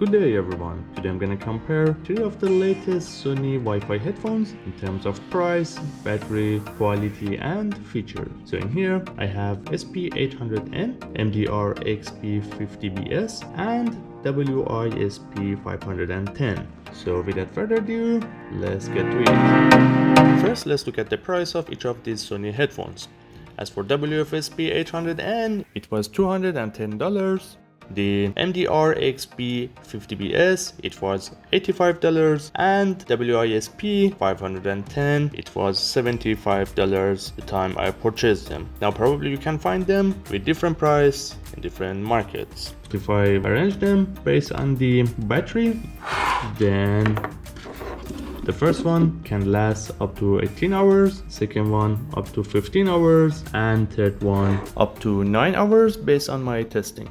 Good day everyone. Today I'm gonna compare three of the latest Sony Wi-Fi headphones in terms of price, battery, quality and features. So in here I have SP800N, MDR-XB50BS and WI-SP510. So without further ado, let's get to it. First, let's look at the price of each of these Sony headphones. As for WI-SP800N, it was $210. The MDR-XB50BS, it was $85, and WI-SP510, it was $75 the time I purchased them. Now probably you can find them with different price in different markets. If I arrange them based on the battery, then the first one can last up to 18 hours, second one up to 15 hours, and third one up to 9 hours based on my testing.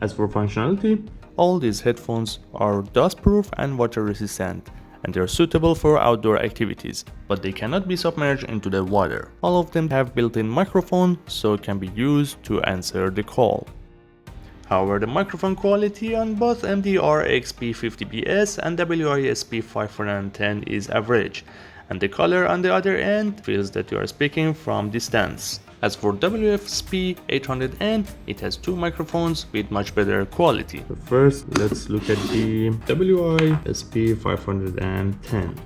As for functionality, all these headphones are dust-proof and water-resistant, and they are suitable for outdoor activities, but they cannot be submerged into the water. All of them have built-in microphone, so it can be used to answer the call. However, the microphone quality on both MDR-XB50BS and WI-SP510 is average, and the caller on the other end feels that you are speaking from distance. As for WI-SP800N, it has two microphones with much better quality. So first, let's look at the WI-SP510.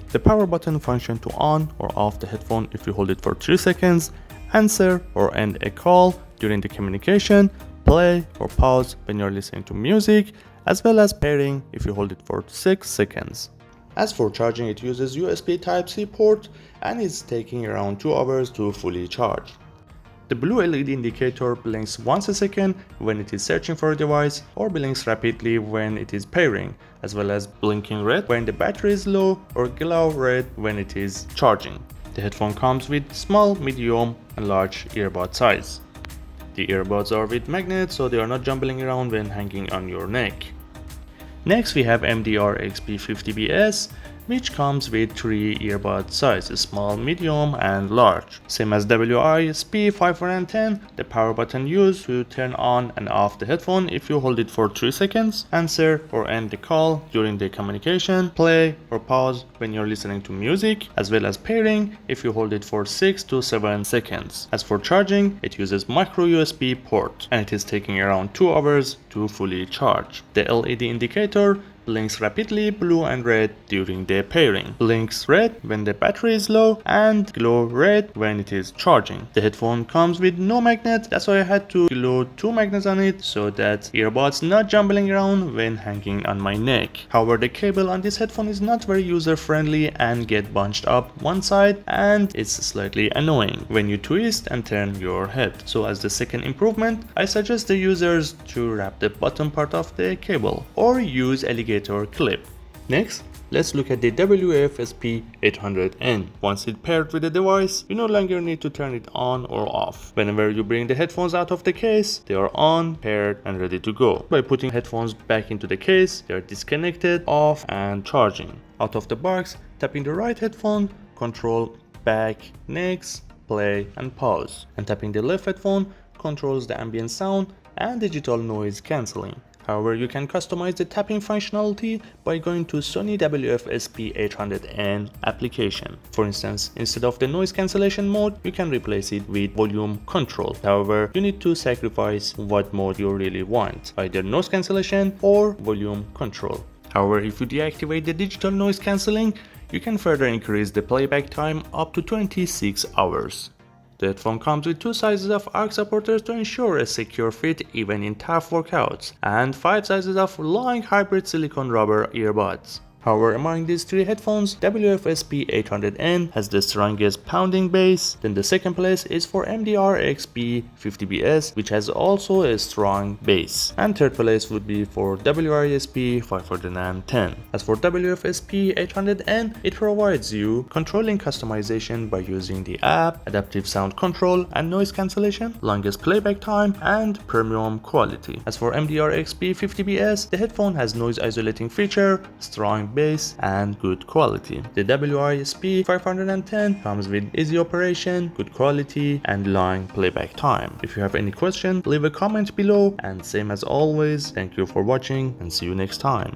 The power button functions to on or off the headphone if you hold it for 3 seconds, answer or end a call during the communication, play or pause when you're listening to music, as well as pairing if you hold it for 6 seconds. As for charging, it uses USB Type-C port and is taking around 2 hours to fully charge. The blue LED indicator blinks once a second when it is searching for a device or blinks rapidly when it is pairing, as well as blinking red when the battery is low or glow red when it is charging. The headphone comes with small, medium and large earbud size. The earbuds are with magnets, so they are not jumbling around when hanging on your neck. Next we have MDR-XB50BS, which comes with 3 earbud sizes, small, medium and large. Same as WI-SP510, the power button used to turn on and off the headphone if you hold it for 3 seconds, answer or end the call during the communication, play or pause when you're listening to music, as well as pairing if you hold it for 6 to 7 seconds. As for charging, it uses micro USB port and it is taking around 2 hours to fully charge. The LED indicator blinks rapidly blue and red during the pairing, blinks red when the battery is low, and glow red when it is charging. The headphone comes with no magnet, that's why I had to glue 2 magnets on it so that earbuds not jumbling around when hanging on my neck. However, the cable on this headphone is not very user friendly and get bunched up one side, and it's slightly annoying when you twist and turn your head. So as the second improvement, I suggest the users to wrap the bottom part of the cable or use alligator clip. Next, let's look at the WI-SP800N. Once it's paired with the device, you no longer need to turn it on or off. Whenever you bring the headphones out of the case, they are on, paired and ready to go. By putting headphones back into the case, they are disconnected, off and charging. Out of the box, tapping the right headphone, control back, next, play and pause. And tapping the left headphone controls the ambient sound and digital noise cancelling. However, you can customize the tapping functionality by going to Sony WI-SP800N application. For instance, instead of the noise cancellation mode, you can replace it with volume control. However, you need to sacrifice what mode you really want, either noise cancellation or volume control. However, if you deactivate the digital noise cancelling, you can further increase the playback time up to 26 hours. The headphone comes with 2 sizes of aux supporters to ensure a secure fit even in tough workouts, and 5 sizes of long hybrid silicone rubber earbuds. However, among these 3 headphones, WI-SP800N has the strongest pounding bass. Then the second place is for MDR-XB50BS, which has also a strong bass. And third place would be for WI-SP510. As for WI-SP800N, it provides you controlling customization by using the app, adaptive sound control and noise cancellation, longest playback time and premium quality. As for MDR-XB50BS, the headphone has noise isolating feature, strong strong bass and good quality. The WI-SP510 comes with easy operation, good quality, and long playback time. If you have any question, leave a comment below, and same as always, thank you for watching and see you next time.